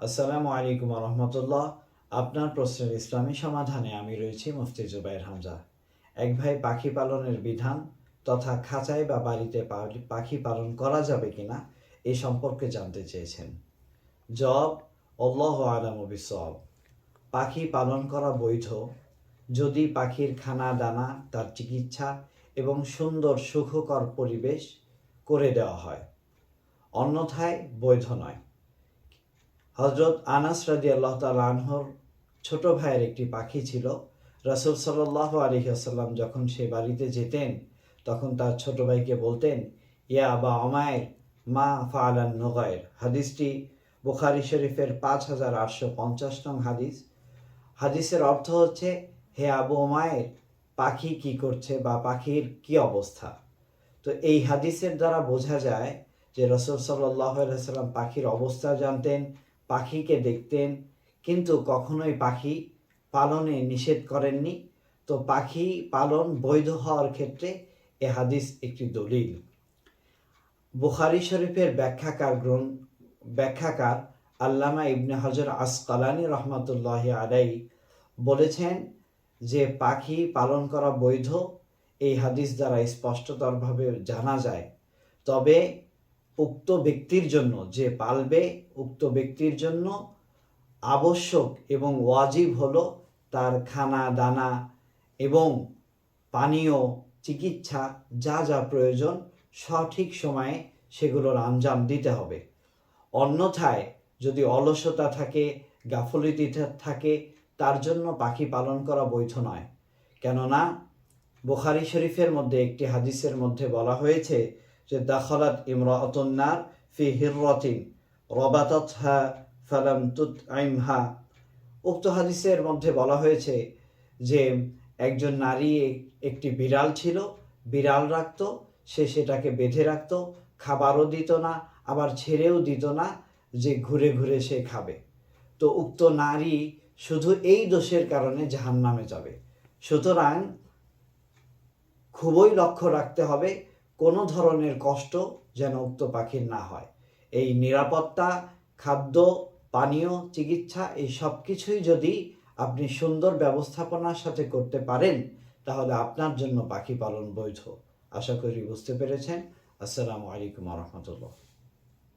আসসালামু আলাইকুম রহমতুল্লাহ। আপনার প্রশ্নের ইসলামী সমাধানে আমি রয়েছি মুফতি জুবায়ের হামজা। এক ভাই পাখি পালনের বিধান তথা খাঁচায় বা বাড়িতে পাখি পালন করা যাবে কিনা এই সম্পর্কে জানতে চেয়েছেন। জবাব: আল্লাহু আ'লামু বিসওয়াব। পাখি পালন করা বৈধ যদি পাখির খানা দানা, তার চিকিৎসা এবং সুন্দর সুখকর পরিবেশ করে দেওয়া হয়, অন্যথায় বৈধ নয়। হযরত আনাস রাদিয়াল্লাহু তাআলা আনহুর ছোট ভাইয়ের একটি পাখি ছিল। রাসূল সাল্লাল্লাহু আলাইহি ওয়াসাল্লাম যখন সে বাড়িতে যেতেন তখন তার ছোট ভাইকে বলতেন, ইয়া আবা উমাইর মা ফাআলান নুগাইর। হাদিসটি বুখারী শরীফের 5850 নং হাদিস। হাদিসের অর্থ হচ্ছে, হে আবু উমাইর, পাখি কি করছে বা পাখির কি অবস্থা। তো এই হাদিসের দ্বারা বোঝা যায় যে রাসূল সাল্লাল্লাহু আলাইহি ওয়াসাল্লাম পাখির অবস্থা জানতেন, পাখিকে দেখতেন, কিন্তু কখনোই পাখি পালনে নিষেধ করেননি। তো পাখি পালন বৈধ হওয়ার ক্ষেত্রে এ হাদিস একটি দলিল। বুখারী শরীফের ব্যাখ্যাকার আল্লামা ইবনে হাজার আসকালানী রহমাতুল্লাহি আলাইহি বলেছেন যে পাখি পালন করা বৈধ এই হাদিস দ্বারা স্পষ্টতরভাবে জানা যায়। তবে উক্ত ব্যক্তির জন্য, যে পালবে, উক্ত ব্যক্তির জন্য আবশ্যক এবং ওয়াজিব হলো তার খানা দানা এবং পানীয়, চিকিৎসা যা যা প্রয়োজন সঠিক সময়ে সেগুলোর আঞ্জাম দিতে হবে। অন্যথায় যদি অলসতা থাকে, গাফলতি থাকে, তার জন্য পাখি পালন করা বৈধ নয়। কেননা বুখারী শরীফের মধ্যে একটি হাদিসের মধ্যে বলা হয়েছে যে দাখালাত ইমরাআতুন নার ফি হিররাতিন রাবাতাতহা ফালাম তুতইমহা। উক্ত হাদিসের মধ্যে বলা হয়েছে যে একজন নারী একটি বিড়াল ছিল, বিড়াল রাখতো, সে সেটাকে বেঁধে রাখতো, খাবারও দিত না, আবার ছেড়েও দিত না যে ঘুরে ঘুরে সে খাবে। তো উক্ত নারী শুধু এই দোষের কারণে জাহান্নামে যাবে। সুতরাং খুবই লক্ষ্য রাখতে হবে কোনো ধরনের কষ্ট যেন উক্ত পাখির না হয়। এই নিরাপত্তা, খাদ্য, পানীয়, চিকিৎসা এই সব কিছুই যদি আপনি সুন্দর ব্যবস্থাপনার সাথে করতে পারেন তাহলে আপনার জন্য পাখি পালন বৈধ। আশা করি বুঝতে পেরেছেন। আসসালামু আলাইকুম রহমতুল্লাহ।